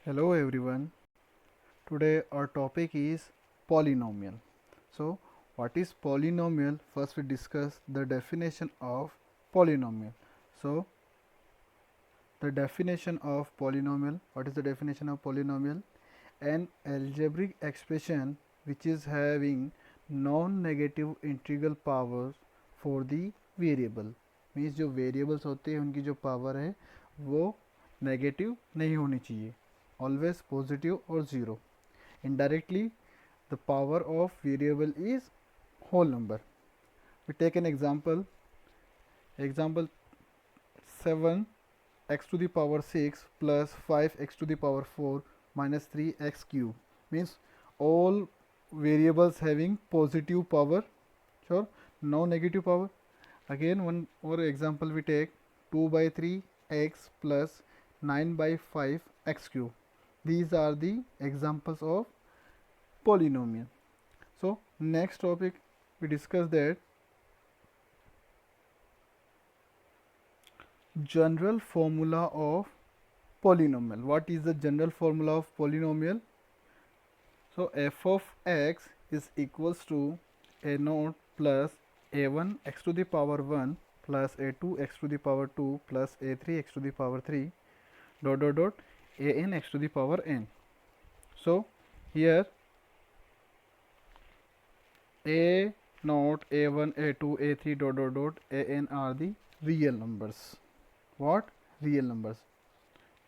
Hello everyone. Today our topic is polynomial. So, what is polynomial? First we discuss the definition of polynomial. So, the definition of polynomial. What is the definition of polynomial? An algebraic expression which is having non-negative integral powers for the variable. Means जो variables होते हैं उनकी जो power है वो negative नहीं होनी चाहिए, ऑलवेज पॉजिटिव और zero. Indirectly, the power of variable is whole number. We take an example. Example 7 x to the power 6 plus 5 x to the power 4 minus 3 x cube means all variables having positive power, sure, no negative power. Again, one more example we take 2 by 3 x plus 9 by 5 x cube. These are the examples of polynomial. So next topic we discuss that general formula of polynomial. What is the general formula of polynomial? So f of x is equals to a naught plus a1 x to the power 1 plus a2 x to the power 2 plus a3 x to the power 3 dot dot dot an x to the power n. So here a naught, a1, a2, a3 dot dot dot an are the real numbers. What? Real numbers.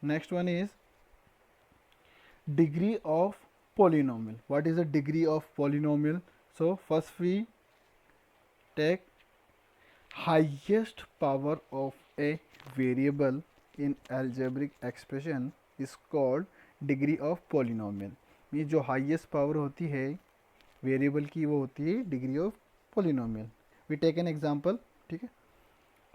Next one is degree of polynomial. What is the degree of polynomial? So first we take highest power of a variable in algebraic expression is called degree of polynomial. Means जो highest power होती है variable की वो होती है degree of polynomial. We take an example. ठीक है.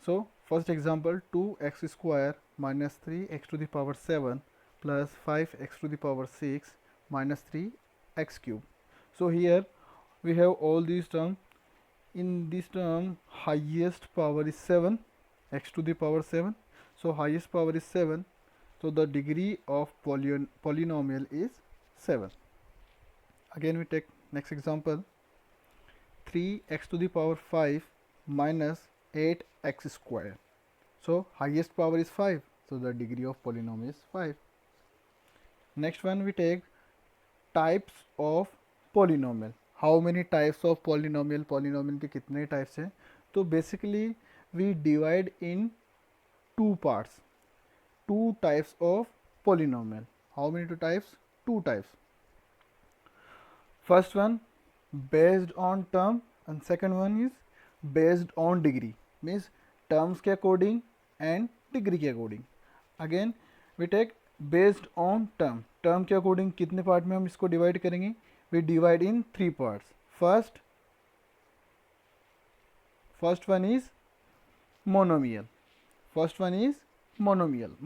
So first example 2x square minus 3x to the power 7 plus 5x to the power 6 minus 3x cube. So here we have all this term. In this term highest power is 7, x to the power 7. So highest power is 7. So the degree of polynomial is 7. Again we take next example 3x to the power 5 minus 8x square. So highest power is 5. So the degree of polynomial is 5. Next one we take types of polynomial. How many types of polynomial. Polynomial के कितने types हैं? तो basically we divide in two parts, two types of polynomial. How many two types? Two types. First one based on term and second one is based on degree. Means terms के according and degree के according. Again we take based on term. Term के according कितने part में हम इसको divide करेंगे? We divide in three parts. First one is monomial.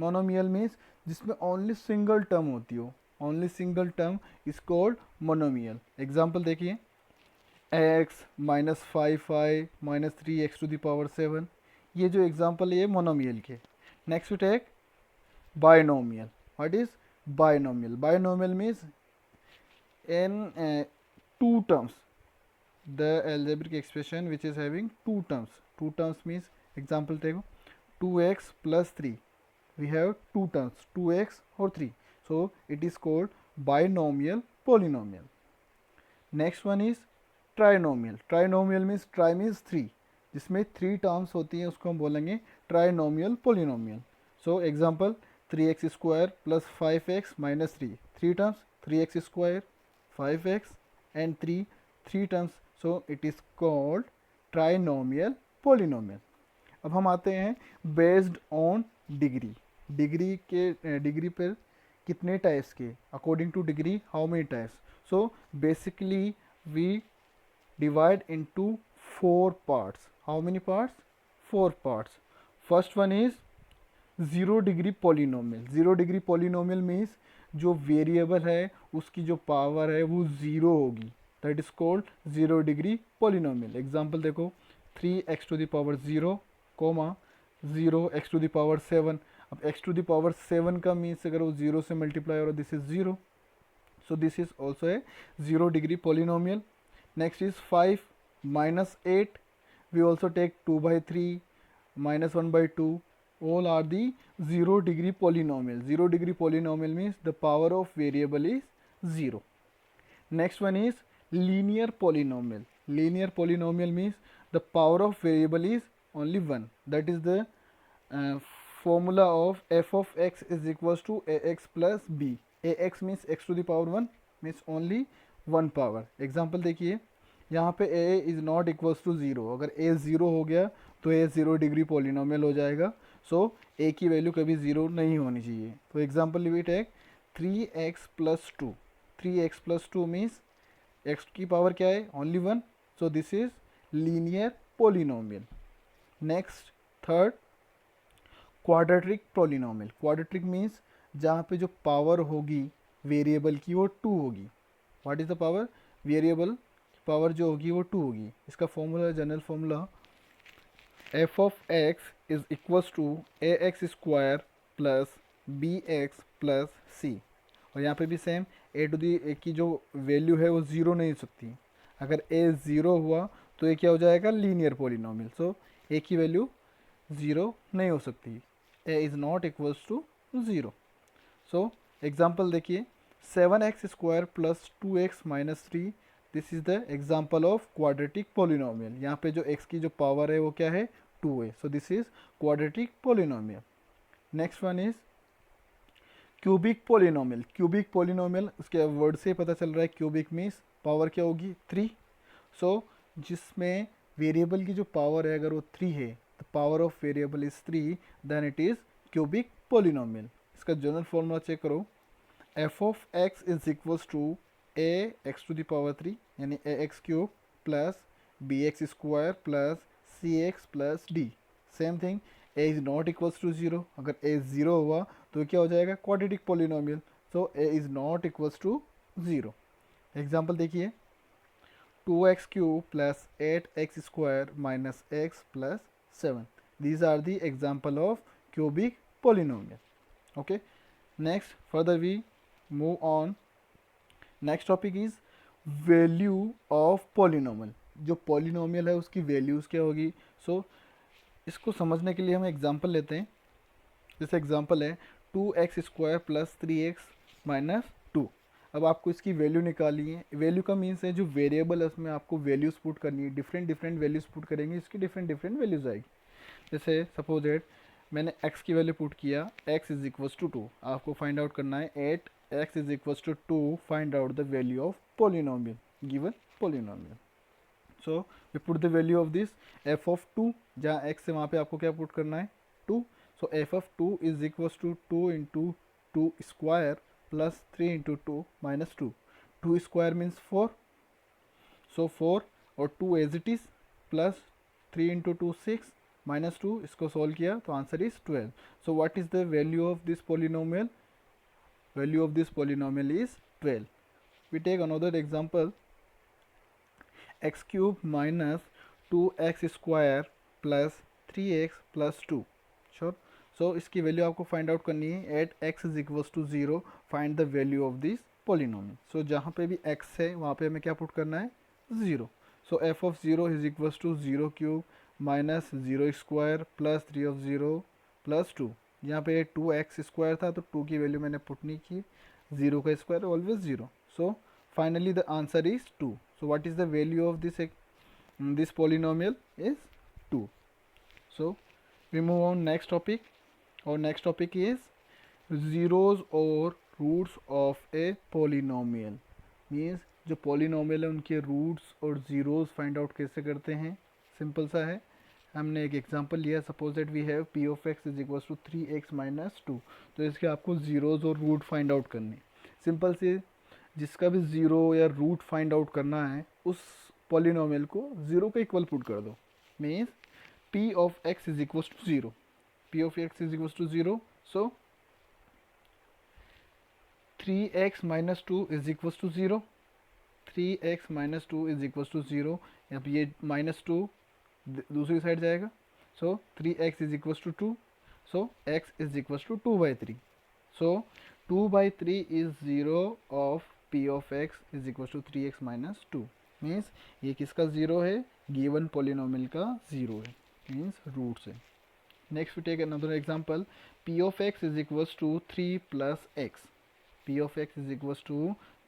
Monomial means जिसमें only single term होती हो. Only single term is called monomial. Example देखिए x minus 5y minus 3x to the power 7. ये जो example है ये monomial के. Next we take binomial. What is binomial? Binomial means in two terms, the algebraic expression which is having two terms means example take 2x plus 3. We have two terms 2x or 3, so it is called binomial polynomial. Next one is trinomial. Trinomial means tri means 3, जिसमें 3 terms होती हैं उसको हम बोलेंगे trinomial polynomial. So example 3x square plus 5x minus 3. 3 terms 3x square 5x and 3 terms, so it is called trinomial polynomial. अब हम आते हैं बेस्ड ऑन डिग्री. डिग्री पर कितने टाइप्स के? According to degree how many types? So basically we divide into 4 parts. How many parts? 4 parts. First one is zero degree polynomial. Zero degree polynomial means जो variable है उसकी जो power है वो zero होगी. That is called zero degree polynomial. Example देखो 3x to the power 0 comma 0x to the power 7. अब x to the power 7 का मीन्स अगर वो 0 से मल्टीप्लाई हो रहा है, this is 0, so this is also a 0 degree polynomial. Next is 5 minus 8, we also take 2 by 3 minus 1 by 2, all are the 0 degree polynomial. 0 degree polynomial means the power of variable is 0. Next one is linear polynomial. Linear polynomial means the power of variable is only 1. That is the uh, formula of f of x is equals to ax plus b. ax means x to the power 1 means only 1 power. Example देखिए, यहाँ पे a is not equals to 0. अगर a 0 हो गया तो a 0 degree polynomial हो जाएगा. सो a की वैल्यू कभी 0 नहीं होनी चाहिए. तो example we take 3x plus 2. 3x plus 2 means x की पावर क्या है, only 1. So this is linear polynomial. Next, third, quadratic polynomial. Quadratic means जहाँ पे जो पावर होगी वेरिएबल की वो 2 होगी. What is the power, variable power जो होगी वो 2 होगी. इसका formula, general formula, f of x is equals to a x square plus b x plus c. और यहाँ पे भी सेम, ए टू दी ए की जो वैल्यू है वो 0 नहीं हो सकती. अगर ए 0 हुआ तो ये क्या हो जाएगा, लीनियर पोलिनोमियल. सो ए की वैल्यू 0 नहीं हो सकती. a is not equals to 0. So example देखिए, 7x square plus 2x minus 3. This is the example of quadratic polynomial. यहाँ पे जो x की जो पावर है वो क्या है, 2 है. So this is quadratic polynomial. Next one is cubic polynomial. Cubic polynomial, उसके वर्ड से पता चल रहा है, cubic means पावर क्या होगी, 3. So जिसमें वेरिएबल की जो पावर है अगर वो 3 है, the power of variable is 3, then it is cubic polynomial. इसका जनरल फॉर्मूला चेक करो, f of x is equals to a x to the power 3 यानी a x cube plus b x square plus c x plus d. Same thing, a is not equals to 0. अगर a 0 हुआ तो क्या हो जाएगा, quadratic polynomial. So a is not equals to 0. Example देखिए, 2x cube plus 8x square minus x plus 7. These are the example of cubic polynomial. Okay. Next, further we move on. Next topic is value of polynomial. जो polynomial है उसकी values क्या होगी. So इसको समझने के लिए हम एग्जाम्पल लेते हैं. जैसे एग्जाम्पल है 2x square plus 3x minus 2. अब आपको इसकी वैल्यू निकालनी है. वैल्यू का मीन्स है जो वेरिएबल है उसमें आपको वैल्यूज पुट करनी है. डिफरेंट डिफरेंट वैल्यूज पुट करेंगे, इसकी डिफरेंट डिफरेंट वैल्यूज आएगी. जैसे सपोज दैट मैंने x की वैल्यू पुट किया, x इज इक्वल्स टू 2. आपको फाइंड आउट करना है 8x is equals to 2. Find out the value of polynomial, given polynomial. So we put the value of this f of 2. जहाँ x है वहाँ पे आपको क्या पुट करना है, 2. So f of 2 is equals to 2 into 2 square plus 3 into 2 minus 2. 2 square means 4. So 4 और 2 as it is plus 3 into 2 6 minus 2. इसको सॉल्व किया तो answer is 12. So what is the value of this polynomial, value of this polynomial is 12. We take another example, x cube minus 2x square plus 3x plus 2. Sure. So इसकी value आपको find out करनी है. At x is equals to 0, find the value of this polynomial. So जहाँ पे भी x है वहाँ पे हमें क्या पुट करना है, 0. So f of 0 is equals to 0 cube minus 0 square plus 3 of 0 plus 2. यहाँ पे 2x स्क्वायर था तो 2 की वैल्यू मैंने पुट नहीं की. 0 का square always 0. So finally the answer is 2. So what is the value of this polynomial is 2. So we move on next topic. Our next topic is zeros or roots of a polynomial. Means जो polynomial है उनके roots और zeros find out कैसे करते हैं. Simple सा है. हमने एक एग्जांपल लिया, suppose that we have p of x is equals to 3x minus 2. तो इसके आपको जीरोज़ और रूट फाइंड आउट करने. सिंपल से जिसका भी ज़ीरो या रूट फाइंड आउट करना है उस पॉलिनोमियल को ज़ीरो के इक्वल पुट कर दो. Means p of x is equals to 0. p of x is equals to 0. So 3x minus 2 is equals to 0. 3x minus 2 is equals to 0. अब ये minus 2 दूसरी साइड जाएगा. So 3x is equals to 2. So x is equals to 2 by 3. So 2 by 3 is 0 of p of x is equals to 3x minus 2. Means ये किसका zero है, given polynomial का zero है, means root से. Next we take another example. p of x is equals to 3 plus x. p of x is equals to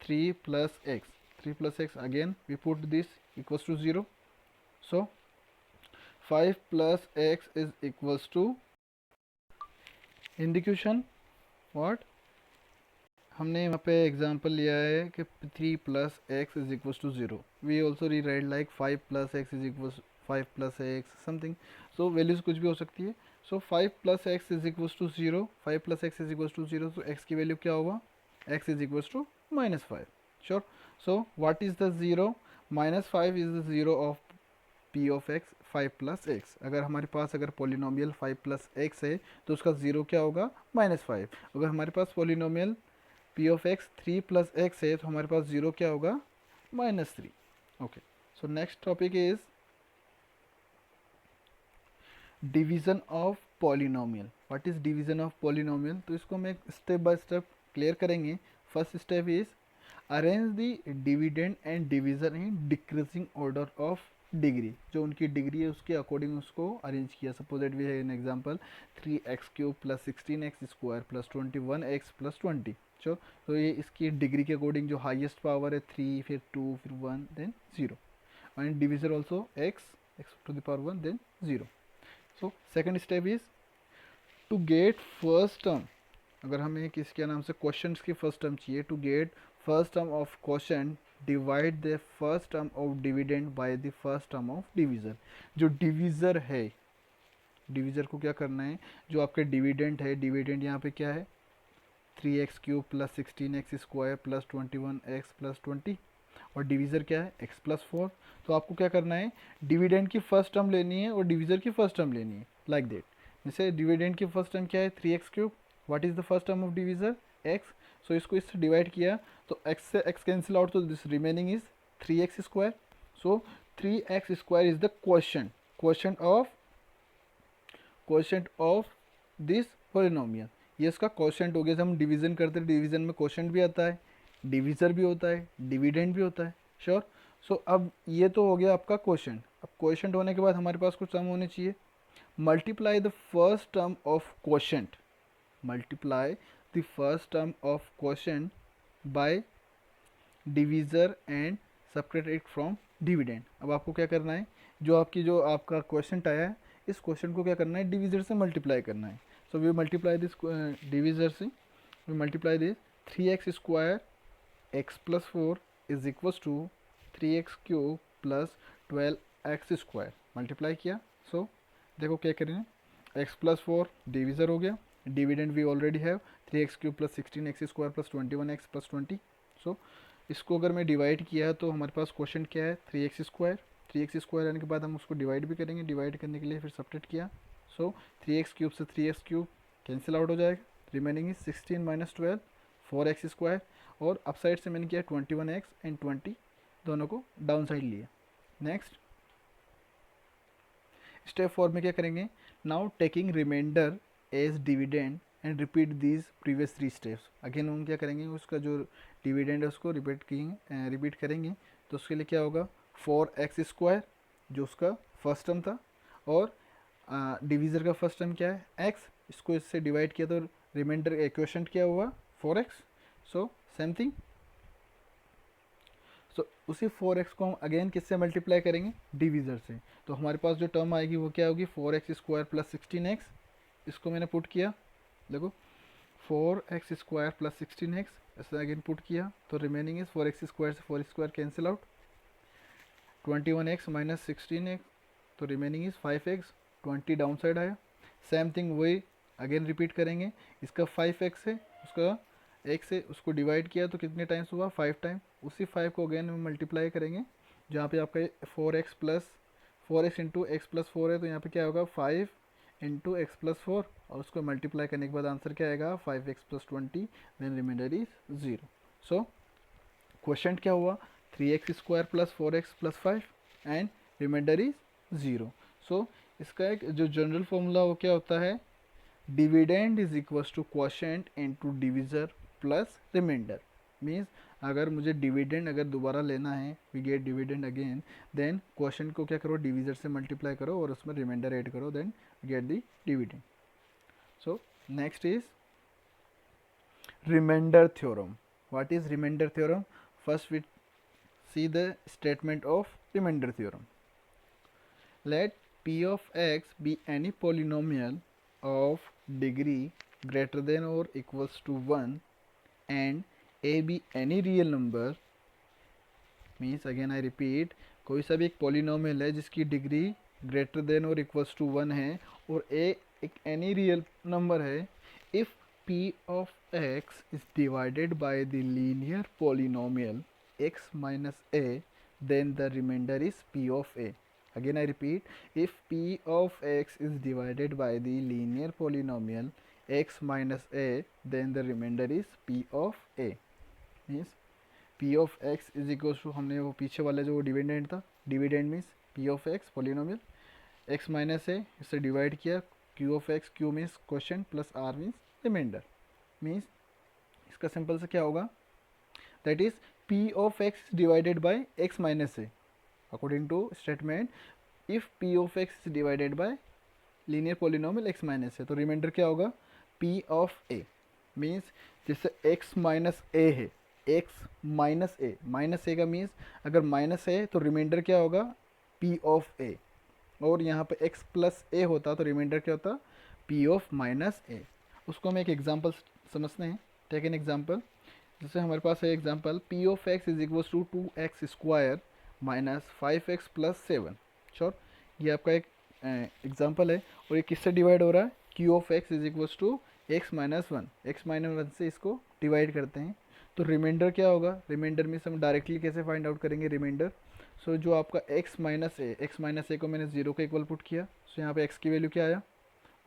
3 plus x. 3 plus x, again we put this equals to 0. So 5 plus x is equals to, in the question what हमने यहाँ पे example लिया है कि 3 plus x is equals to 0. We also rewrite like 5 plus x is equals 5 plus x something. So values कुछ भी हो सकती है. So 5 plus x is equals to 0. 5 plus x is equals to 0. So x की value क्या होगा, x is equals to -5. Sure. So what is the zero, -5 is the zero of p of x 5 plus x. अगर हमारे पास अगर polynomial 5 plus x है तो उसका zero क्या होगा, -5. अगर हमारे पास polynomial p of x 3 plus x है तो हमारे पास ज़ीरो क्या होगा, -3. Okay. So next topic is division of polynomial. What is division of polynomial, तो इसको हम एक स्टेप बाय स्टेप क्लियर करेंगे. First step is arrange the dividend and division in decreasing order of degree. जो उनकी degree है उसके according उसको अरेंज किया. सपोज दैट वी है an example 3x³ plus 16x² plus 21x plus 20. तो ये इसकी डिग्री के अकॉर्डिंग जो हाईएस्ट पावर है 3, फिर 2, फिर 1, then 0. And divisor also x to the power 1 then 0. So second step is to get first term. अगर हमें किसके नाम से क्वेश्चन की फर्स्ट टर्म चाहिए, to get first term of question divide the first term of dividend by the first term of divisor. जो divisor है, divisor को क्या करना है, जो आपके डिविडेंड है, डिविडेंड यहाँ पे क्या है 3x³ plus 16x² plus 21x plus 20, और डिवीज़र क्या है x प्लस 4. तो आपको क्या करना है, डिविडेंड की फर्स्ट टर्म लेनी है और डिवीज़र की फर्स्ट टर्म लेनी है, लाइक दैट. जैसे डिविडेंड की फर्स्ट टर्म क्या है 3x³. What is the first term of divisor, x. सो इसको इससे डिवाइड किया तो x से x कैंसिल आउट, तो this remaining is 3x². So 3x² is the quotient of this polynomial. ये इसका क्वोशंट हो गया. जब हम डिवीज़न करते हैं, डिवीज़न में क्वोशंट भी आता है, डिवीज़र भी होता है, डिविडेंड भी होता है. श्योर. सो अब ये तो हो गया आपका क्वोशंट. अब क्वोशंट होने के बाद हमारे पास कुछ टर्म होने चाहिए. Multiply the first term of quotient, multiply the first term of quotient by divisor and subtract it from dividend. अब आपको क्या करना है, जो आपका क्वोशंट आया है, इस क्वोशंट को क्या करना है, डिवीज़र से मल्टीप्लाई करना है. So we multiply this divisor से, we multiply this 3x² x plus 4 is equals to 3x³ plus 12x². Multiply किया. सो देखो क्या करेंगे, x plus 4 डिविज़र हो गया, dividend we already have 3x³ plus 16x² plus 21x plus 20. So इसको अगर मैं डिवाइड किया तो हमारे पास क्वेश्चन क्या है 3x². 3x² आने के बाद हम उसको डिवाइड भी करेंगे. डिवाइड करने के लिए फिर सब्ट्रैक्ट किया. सो 3x³ से 3x³ कैंसिल आउट हो जाएगा. Remaining is 16 minus 12 4x². और अप साइड से मैंने किया 21x एंड 20, दोनों को डाउन साइड लिया. नेक्स्ट स्टेप 4 में क्या करेंगे, now taking remainder as dividend and repeat these previous 3 steps. Again हम क्या करेंगे, उसका जो डिविडेंड है उसको रिपीट करेंगे. तो उसके लिए क्या होगा 4x² जो उसका फर्स्ट टर्म था, और डिवीज़र का फर्स्ट टर्म क्या है x. इसको इससे डिवाइड किया तो रिमाइंडर क्वोशंट क्या हुआ 4x. So same thing. सो उसी 4x को हम अगेन किससे मल्टीप्लाई करेंगे, डिवीज़र से. तो हमारे पास जो टर्म आएगी वो क्या होगी 4x² प्लस 16x. इसको मैंने पुट किया, देखो 4x² प्लस 16x ऐसा अगेन पुट किया. तो रिमेनिंग इज 4x² से 4² cancel out, 21x minus 16x, तो remaining is 5x. 20 down side आया. सेम थिंग वही अगेन रिपीट करेंगे. इसका 5x है, उसका x है, उसको डिवाइड किया तो कितने टाइम्स हुआ 5 टाइम. उसी 5 को अगेन मल्टीप्लाई करेंगे. जहाँ पे आपका 4x इंटू x प्लस 4 है, तो यहाँ पे क्या होगा 5 इंटू एक्स प्लस 4, और उसको मल्टीप्लाई करने के बाद आंसर क्या आएगा 5x plus 20, then remainder is 0. So question क्या हुआ 3x² plus 4x plus 5 and remainder is 0. So इसका एक जो जनरल फॉर्मूला वो क्या होता है, dividend is equals to quotient into divisor plus remainder. Means अगर मुझे डिविडेंड अगर दोबारा लेना है, we get dividend again, then quotient को क्या करो, डिविजर से मल्टीप्लाई करो और उसमें रिमाइंडर ऐड करो, then get the dividend. So next is remainder theorem. What is remainder theorem? First we see the statement of remainder theorem. Let p of x be any polynomial of degree greater than or equals to 1 and a be any real number, means again I repeat, कोई सा भी एक polynomial है जिसकी degree greater than और equals to 1 है और a एक एनी रियल नंबर है, if p of x is divided by the linear polynomial x minus a, then the remainder is p of a. Again I repeat, if p of x is divided by the linear polynomial x minus a, then the remainder is p of a. Means p of x is equals to, हमने वो पीछे वाला जो dividend था, dividend means p of x polynomial, x minus a इससे divide किया, q of x, q means quotient plus r means remainder. Means इसका simple से क्या होगा, that is p of x divided by x minus a according to statement, if p of x is divided by linear polynomial x minus a, तो reminder क्या होगा, p of a। Means जैसे x minus a है, x minus a का means अगर minus है तो reminder क्या होगा, p of a, और यहाँ पे x प्लस a होता तो रिमाइंडर क्या होता, p of माइनस a। उसको हम एक एग्जाम्पल समझते हैं। टेक एन एग्जाम्पल, जैसे हमारे पास है example p of x is equals to 2x square minus 5x plus 7। Sure, ये आपका एक एग्जाम्पल है और ये किससे डिवाइड हो रहा है, q of x is equals to x minus 1, x minus 1 से इसको डिवाइड करते हैं तो रिमाइंडर क्या होगा, रिमाइंडर में हम डायरेक्टली कैसे फाइंड आउट करेंगे रिमाइंडर। सो जो आपका x माइनस a को मैंने 0 के इक्वल पुट किया, सो यहाँ पे x की वैल्यू क्या आया,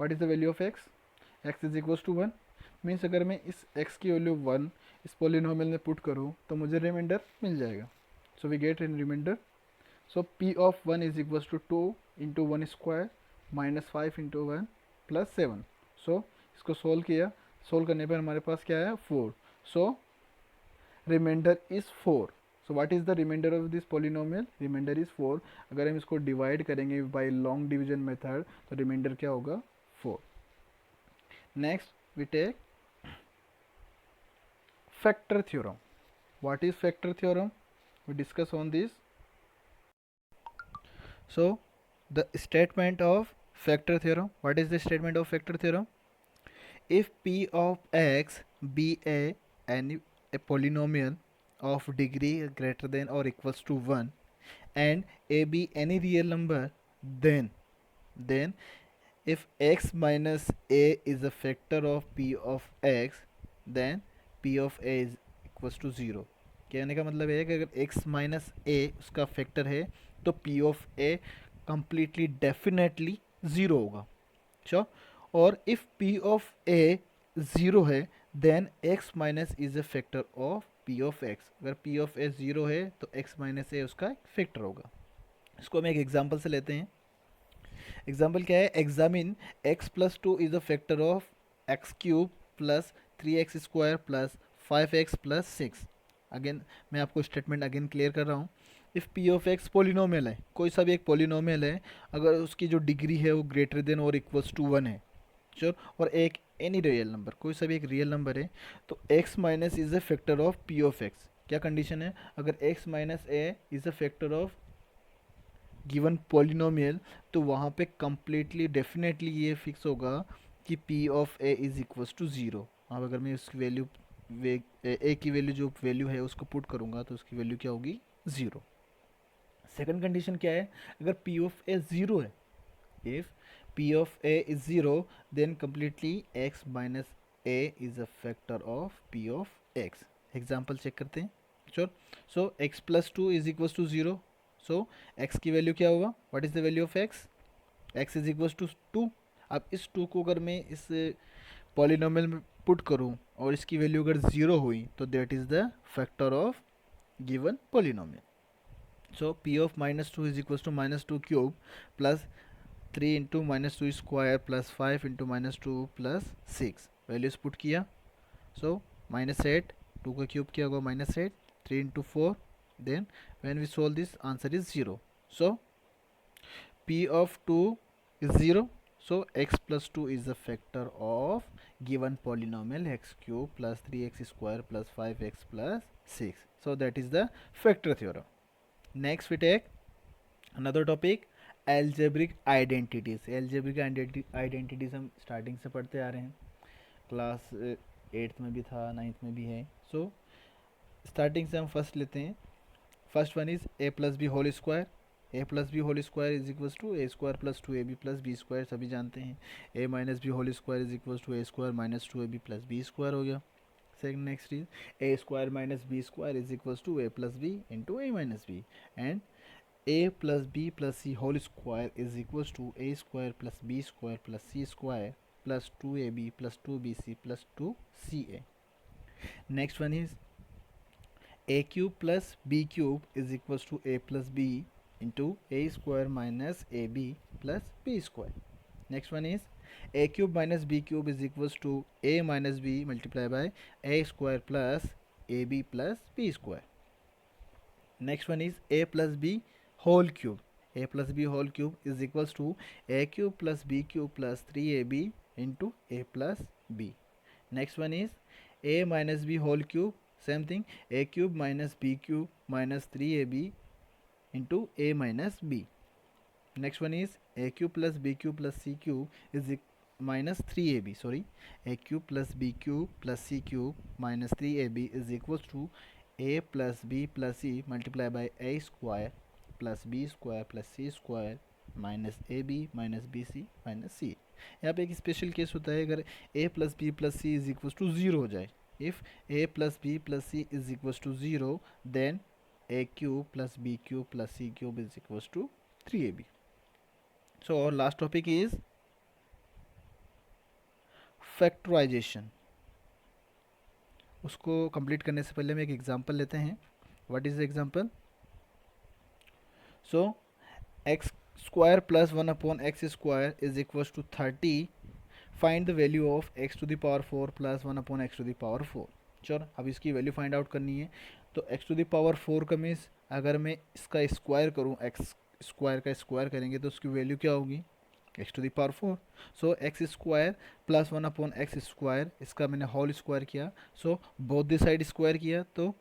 what is the value of x is equals to 1। Means अगर मैं इस x की वैल्यू 1 इस पोलिनोमियल में पुट करूँ तो मुझे रिमाइंडर मिल जाएगा। So we get in remainder, so p of 1 is equals to 2 into 1 square minus 5 into 1 plus 7। So इसको सोल्व किया, सोल्व करने पर हमारे पास क्या आया, 4। So remainder is 4। So what is the remainder of this polynomial, remainder is 4। अगर हम इसको डिवाइड करेंगे बाय लॉन्ग डिवीजन मेथड तो रिमाइंडर क्या होगा, 4। Next we take factor theorem. What is factor theorem? We discuss on this. So the statement of factor theorem, what is the statement of factor theorem? If p of x be a polynomial of degree greater than or equals to 1 and a be any real number, then if x minus a is a factor of p of x, then p of a is equals to 0। कहने का मतलब है कि अगर x minus a उसका factor है तो p of a completely definitely 0 होगा। श्योर, और इफ़ p of a 0 है then x minus is a factor of p of x। अगर p of a 0 है तो x माइनस a उसका फैक्टर होगा। इसको हम एक एग्जाम्पल से लेते हैं। एग्जाम्पल क्या है, examine x plus 2 is a factor of x cube plus 3x square plus 5x plus 6। Again मैं आपको स्टेटमेंट अगेन क्लियर कर रहा हूँ। If p of x polynomial है, कोई सा भी एक पोलिनोमियल है, अगर उसकी जो डिग्री है वो ग्रेटर देन और इक्वल्स टू 1 है, श्योर, और एक एनी रियल नंबर, कोई सा भी एक रियल नंबर है, तो x minus is a factor of p of x। क्या कंडीशन है, अगर x minus a is a factor of given polynomial तो वहाँ पे कम्प्लीटली डेफिनेटली ये फिक्स होगा कि p of a is equals to 0। अब अगर मैं उसकी वैल्यू a की वैल्यू जो वैल्यू है उसको पुट करूँगा तो उसकी वैल्यू क्या होगी, 0। सेकंड कंडीशन क्या है, अगर p ऑफ a 0 है, if p of a is 0 then completely x minus a is a factor of p of x। Example check करते हैं। Sure, so x plus 2 is equals to 0। So x की value क्या होगा, what is the value of x is equals to 2। अब इस 2 को अगर मैं इस पॉलिनोमियल में पुट करूँ और इसकी वैल्यू अगर 0 हुई तो that is the factor of given polynomial. So p of minus 2 is equals to minus 2 cube plus 3 into minus two square plus 5 into minus two plus 6 values put किया. So -8, 2 का cube किया होगा -8, 3 into 4. Then when we solve this answer is 0. So p of 2 is 0. So x plus 2 is the factor of given polynomial x cube plus 3x square plus 5x plus 6. So that is the factor theorem. Next we take another topic, algebraic identities. Algebraic identities हम starting से पढ़ते आ रहे हैं, class 8th में भी था, 9th में भी है. So starting से हम फर्स्ट लेते हैं. First one is a plus b whole square. A plus b whole square is equals to A square plus two A B plus B square, सभी जानते हैं. A minus b whole square is equals to A square minus two A B plus B square हो गया. Second next is a square minus b square is equals to a plus b into a minus b. And A plus B plus C whole square is equals to A square plus B square plus C square plus two A B plus two B C plus two C A. Next one is a cube plus b cube is equals to a plus b into a square minus ab plus b square. Next one is a cube minus b cube is equals to a minus b multiplied by a square plus ab plus b square. Next one is a plus b whole cube. A plus b whole cube is equals to a cube plus b cube plus 3ab into a plus b. Next one is a minus b whole cube, same thing, a cube minus b cube minus 3ab into a minus b. Next one is a cube plus b cube plus c cube is minus 3ab, sorry, a cube plus b cube plus c cube minus 3ab is equals to a plus b plus c multiplied by a square plus b square plus c square minus a b minus b c minus c. यहाँ पे एक special case होता है, अगर a plus B plus c is equal to 0 हो जाए. If a plus b plus c is equals to 0, then a cube plus b cube plus c cube is equals to 3ab. So our last topic is factorization. उसको complete करने से पहले हम एक example लेते हैं. What is the example? So x square plus 1 upon x square is equals to 30. Find the value of x to the power 4 plus 1 upon x to the power 4. चलो अब इसकी वैल्यू फाइंड आउट करनी है. तो x to the power 4 का means अगर मैं इसका स्क्वायर करूँ, x स्क्वायर का स्क्वायर करेंगे तो उसकी वैल्यू क्या होगी, x to the power 4. So x square plus 1 upon x square, इसका मैंने होल स्क्वायर किया. So both the side square किया तो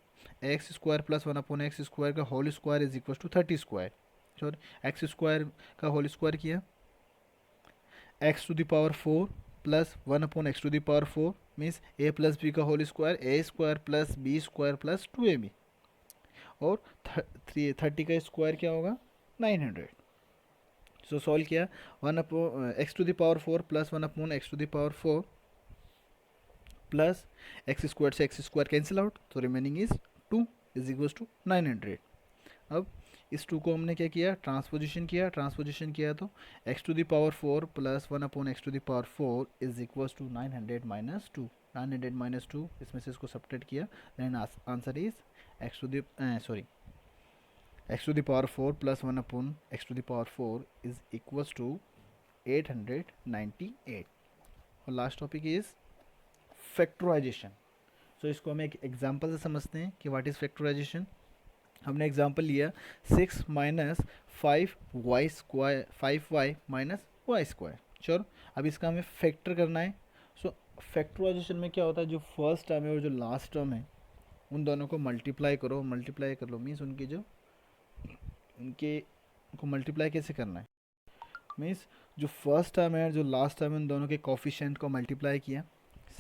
x square plus 1 upon x square का whole square is equal to 30 square. Sorry, x square का whole square किया, x to the power 4 plus 1 upon x to the power 4 means a plus b का whole square, ए square plus B square plus 2ab. और 30 का square क्या होगा, 900. सो solve किया, 1 upon x to the power 4 plus 1 upon x to the power 4 plus X square से X square cancel out, तो remaining is 2 is equal to 900. अब इस 2 को हमने क्या किया, ट्रांसपोजिशन किया तो x to the power 4 plus 1 upon x to the power 4 is equal to 900 minus 2. 900 minus 2, इसमें से इसको सब्ट्रैक्ट किया, then answer is x to the x to the power 4 plus 1 upon x to the power 4 is equal to 898. और last topic is factorization. So इसको हम एक example से समझते हैं कि व्हाट इज फैक्टराइजेशन. हमने एग्जाम्पल लिया 6 minus 5y square 5y minus Y square. चलो अब इसका हमें फैक्टर करना है. सो फैक्टराइजेशन में क्या होता है, जो फर्स्ट टर्म है और जो लास्ट टर्म है उन दोनों को मल्टीप्लाई कर लो मीन्स उनके को मल्टीप्लाई कैसे करना है, मीन्स जो फर्स्ट टर्म है और जो लास्ट टर्म है उन दोनों के कोफिशिएंट को मल्टीप्लाई किया.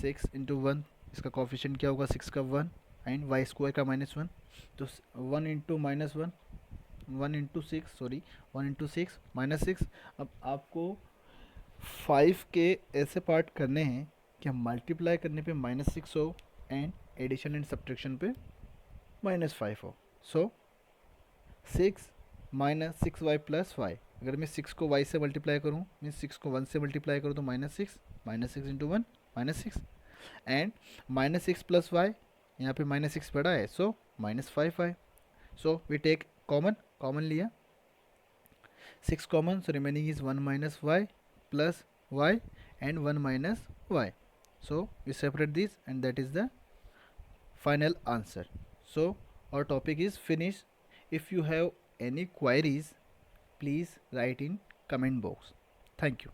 6 इंटू 1, इसका कोफिशिएंट क्या होगा, 6 का 1 एंड वाई स्क्वायर का -1. तो 1 into minus 1, 1 into 6, sorry 1 into 6 minus 6. अब आपको 5 के ऐसे पार्ट करने हैं कि हम मल्टीप्लाई करने पे -6 हो एंड एडिशन एंड सब्ट्रैक्शन पे -5 हो. सो 6 माइनस 6y प्लस वाई. अगर मैं 6 को y से मल्टीप्लाई करूँ मीन्स 6 को 1 से मल्टीप्लाई करूँ तो -6 इंटू 1 -6 एंड -6 प्लस वाई, यहाँ पे -6 पड़ा है so -5y. So we take common लिया, 6 common, so remaining is 1 minus y plus y and 1 minus y. So we separate this and that is the final answer. So our topic is finished. If you have any queries, please write in comment box. Thank you.